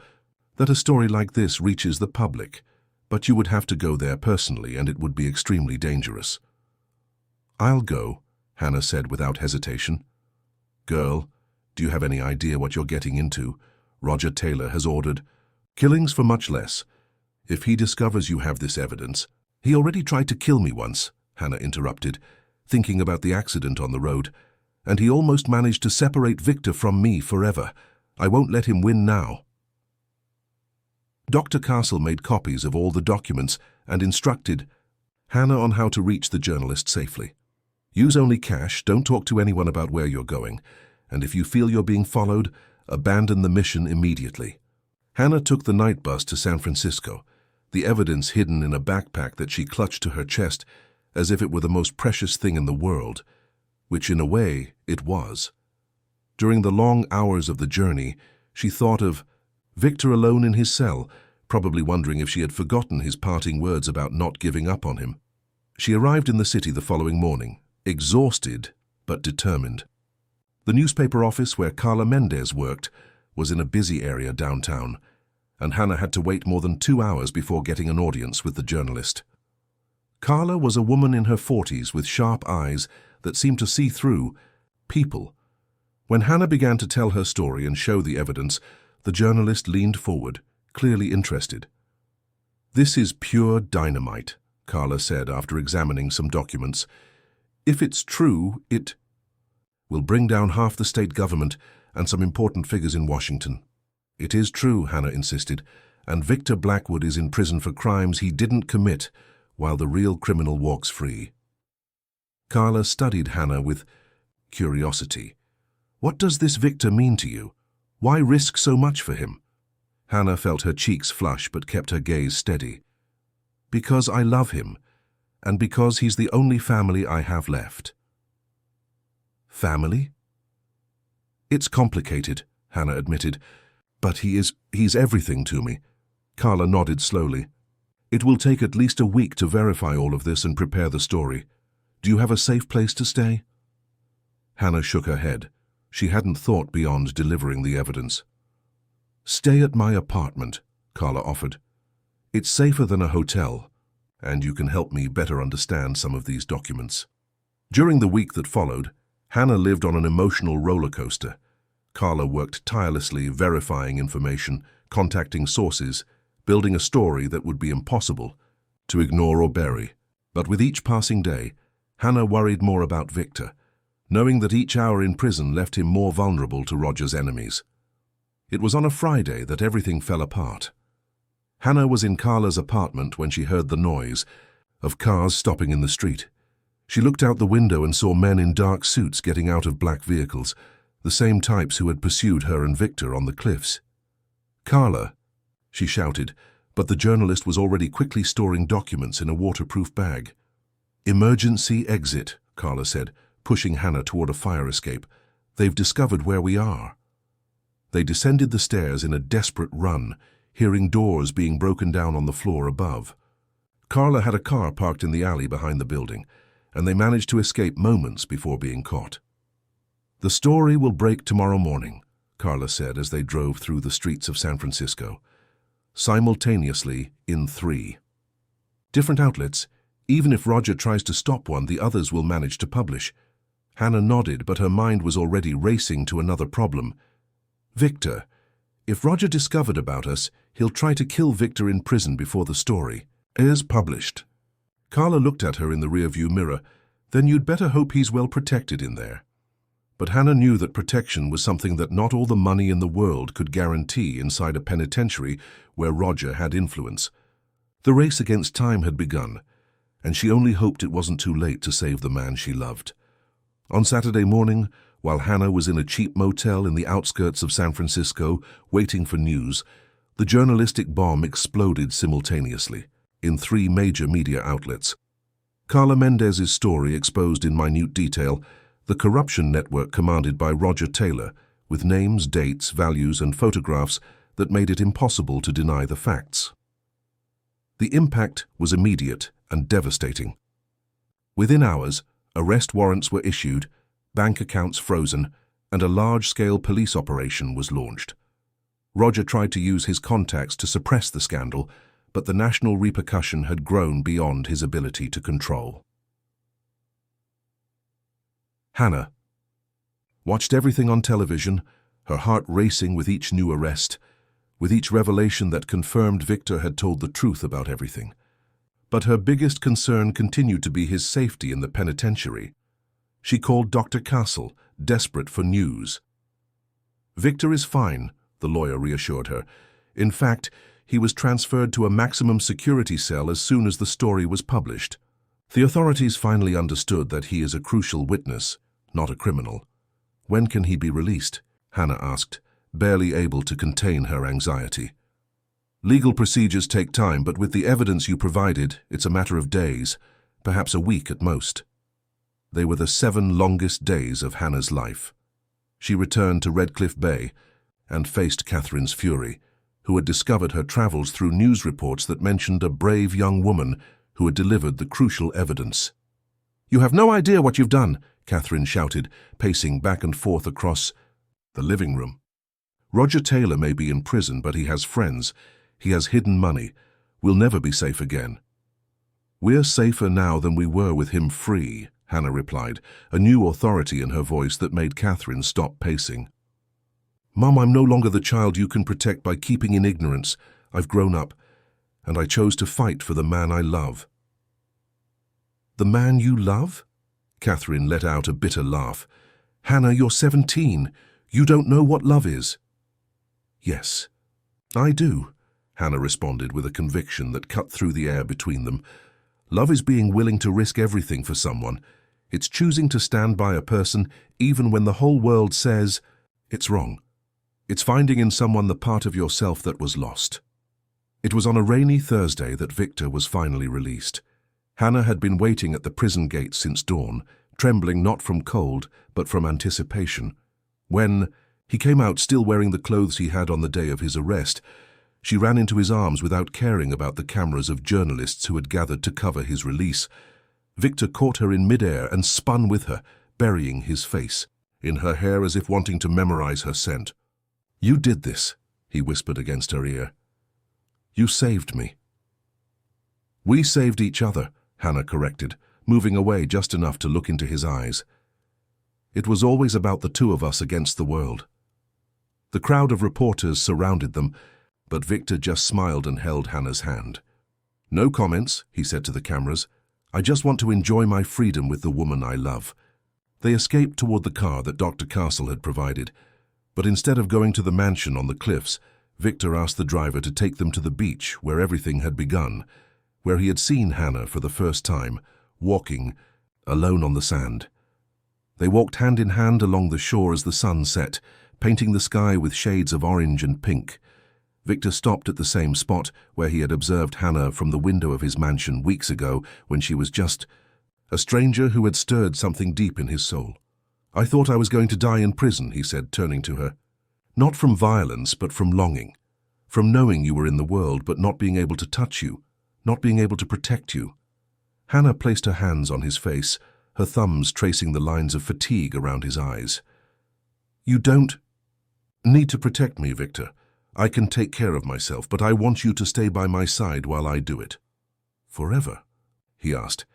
that a story like this reaches the public. But you would have to go there personally, and it would be extremely dangerous." "I'll go," Hannah said without hesitation. "Girl, do you have any idea what you're getting into? Roger Taylor has ordered. Killings for much less. If he discovers you have this evidence— He already tried to kill me once, Hannah interrupted, thinking about the accident on the road. And he almost managed to separate Victor from me forever. I won't let him win now. Dr. Castle made copies of all the documents and instructed Hannah on how to reach the journalist safely. Use only cash, don't talk to anyone about where you're going, and if you feel you're being followed, abandon the mission immediately. Hannah took the night bus to San Francisco, the evidence hidden in a backpack that she clutched to her chest as if it were the most precious thing in the world, which in a way it was. During the long hours of the journey, she thought of Victor alone in his cell, probably wondering if she had forgotten his parting words about not giving up on him. She arrived in the city the following morning, exhausted but determined. The newspaper office where Carla Mendez worked was in a busy area downtown, and Hannah had to wait more than 2 hours before getting an audience with the journalist. Carla was a woman in her 40s with sharp eyes that seemed to see through people. When Hannah began to tell her story and show the evidence, the journalist leaned forward, clearly interested. "This is pure dynamite," Carla said after examining some documents. "If it's true, it will bring down half the state government and some important figures in Washington." "It is true," Hannah insisted, "and Victor Blackwood is in prison for crimes he didn't commit, while the real criminal walks free." Carla studied Hannah with curiosity. "What does this Victor mean to you? Why risk so much for him?" Hannah felt her cheeks flush but kept her gaze steady. "Because I love him, and because he's the only family I have left." "Family?" "It's complicated," Hannah admitted, "but he's everything to me." Carla nodded slowly. "It will take at least a week to verify all of this and prepare the story. Do you have a safe place to stay?" Hannah shook her head. She hadn't thought beyond delivering the evidence. "Stay at my apartment," Carla offered. "It's safer than a hotel, and you can help me better understand some of these documents." During the week that followed, Hannah lived on an emotional roller coaster. Carla worked tirelessly, verifying information, contacting sources, building a story that would be impossible to ignore or bury. But with each passing day, Hannah worried more about Victor, knowing that each hour in prison left him more vulnerable to Roger's enemies. It was on a Friday that everything fell apart. Hannah was in Carla's apartment when she heard the noise of cars stopping in the street. She looked out the window and saw men in dark suits getting out of black vehicles, the same types who had pursued her and Victor on the cliffs. "Carla," she shouted, but the journalist was already quickly storing documents in a waterproof bag. "Emergency exit," Carla said, pushing Hannah toward a fire escape. "They've discovered where we are." They descended the stairs in a desperate run, hearing doors being broken down on the floor above. Carla had a car parked in the alley behind the building, and they managed to escape moments before being caught. "The story will break tomorrow morning," Carla said as they drove through the streets of San Francisco, simultaneously in 3 different outlets. "Even if Roger tries to stop one, the others will manage to publish." Hannah nodded, but her mind was already racing to another problem. "Victor. If Roger discovered about us, he'll try to kill Victor in prison before the story is published." Carla looked at her in the rearview mirror. "Then you'd better hope he's well protected in there." But Hannah knew that protection was something that not all the money in the world could guarantee inside a penitentiary where Roger had influence. The race against time had begun, and she only hoped it wasn't too late to save the man she loved. On Saturday morning, while Hannah was in a cheap motel in the outskirts of San Francisco waiting for news, the journalistic bomb exploded simultaneously in 3 major media outlets. Carla Mendez's story exposed in minute detail the corruption network commanded by Roger Taylor, with names, dates, values, and photographs that made it impossible to deny the facts. The impact was immediate and devastating. Within hours, arrest warrants were issued, bank accounts frozen, and a large-scale police operation was launched. Roger tried to use his contacts to suppress the scandal, but the national repercussion had grown beyond his ability to control. Hannah watched everything on television, her heart racing with each new arrest, with each revelation that confirmed Victor had told the truth about everything. But her biggest concern continued to be his safety in the penitentiary. She called Dr. Castle, desperate for news. "Victor is fine," the lawyer reassured her. "In fact, he was transferred to a maximum security cell as soon as the story was published. The authorities finally understood that he is a crucial witness, not a criminal." "When can he be released?" Hannah asked, barely able to contain her anxiety. "Legal procedures take time, but with the evidence you provided, it's a matter of days, perhaps a week at most." They were the 7 longest days of Hannah's life. She returned to Redcliffe Bay and faced Catherine's fury, who had discovered her travels through news reports that mentioned a brave young woman who had delivered the crucial evidence. "You have no idea what you've done," Catherine shouted, pacing back and forth across the living room. "Roger Taylor may be in prison, but he has friends. He has hidden money. We'll never be safe again." "We're safer now than we were with him free," Hannah replied, a new authority in her voice that made Catherine stop pacing. "Mum, I'm no longer the child you can protect by keeping in ignorance. I've grown up, and I chose to fight for the man I love." "The man you love?" Catherine let out a bitter laugh. "Hannah, you're 17. You don't know what love is." "Yes, I do," Hannah responded with a conviction that cut through the air between them. "Love is being willing to risk everything for someone. It's choosing to stand by a person even when the whole world says it's wrong. It's finding in someone the part of yourself that was lost." It was on a rainy Thursday that Victor was finally released. Hannah had been waiting at the prison gate since dawn, trembling not from cold, but from anticipation. When he came out still wearing the clothes he had on the day of his arrest, she ran into his arms without caring about the cameras of journalists who had gathered to cover his release. Victor caught her in midair and spun with her, burying his face in her hair as if wanting to memorize her scent. "You did this," he whispered against her ear. "You saved me." "We saved each other," Hannah corrected, moving away just enough to look into his eyes. "It was always about the two of us against the world." The crowd of reporters surrounded them, but Victor just smiled and held Hannah's hand. "No comments," he said to the cameras. "I just want to enjoy my freedom with the woman I love." They escaped toward the car that Dr. Castle had provided, but instead of going to the mansion on the cliffs, Victor asked the driver to take them to the beach where everything had begun, where he had seen Hannah for the first time, walking alone on the sand. They walked hand in hand along the shore as the sun set, painting the sky with shades of orange and pink. Victor stopped at the same spot where he had observed Hannah from the window of his mansion weeks ago when she was just a stranger who had stirred something deep in his soul. "I thought I was going to die in prison," he said, turning to her. "Not from violence, but from longing. From knowing you were in the world, but not being able to touch you, not being able to protect you." Hannah placed her hands on his face, her thumbs tracing the lines of fatigue around his eyes. "You don't need to protect me, Victor. I can take care of myself, but I want you to stay by my side while I do it." "Forever?" he asked,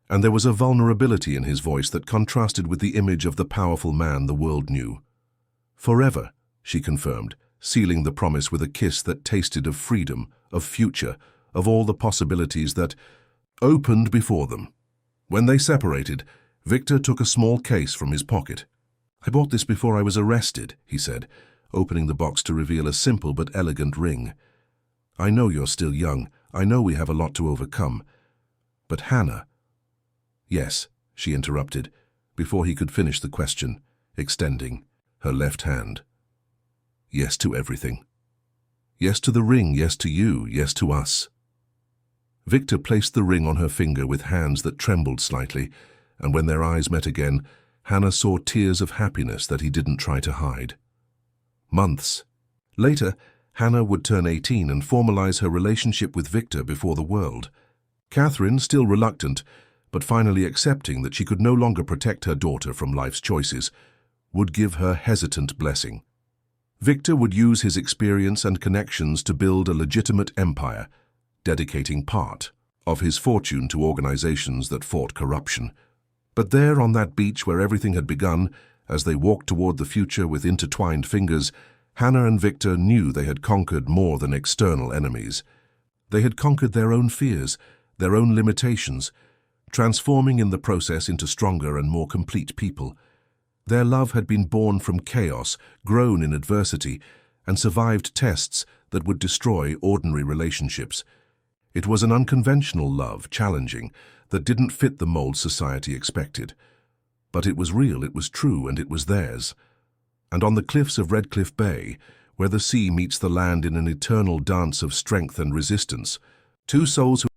and there was a vulnerability in his voice that contrasted with the image of the powerful man the world knew. "Forever," she confirmed, sealing the promise with a kiss that tasted of freedom, of future, of all the possibilities that opened before them. When they separated, Victor took a small case from his pocket. "I bought this before I was arrested," he said, opening the box to reveal a simple but elegant ring. "I know you're still young. I know we have a lot to overcome. But Hannah—" "Yes," she interrupted, before he could finish the question, extending her left hand. "Yes to everything. Yes to the ring, yes to you, yes to us." Victor placed the ring on her finger with hands that trembled slightly, and when their eyes met again, Hannah saw tears of happiness that he didn't try to hide. Months later, Hannah would turn 18 and formalize her relationship with Victor before the world. Catherine, still reluctant, but finally accepting that she could no longer protect her daughter from life's choices, would give her hesitant blessing. Victor would use his experience and connections to build a legitimate empire, dedicating part of his fortune to organizations that fought corruption. But there on that beach where everything had begun, As they walked toward the future with intertwined fingers, Hannah and Victor knew they had conquered more than external enemies. They had conquered their own fears, their own limitations, transforming in the process into stronger and more complete people. Their love had been born from chaos, grown in adversity, and survived tests that would destroy ordinary relationships. It was an unconventional love, challenging, that didn't fit the mold society expected. But it was real, it was true, and it was theirs. And on the cliffs of Redcliffe Bay, where the sea meets the land in an eternal dance of strength and resistance, two souls who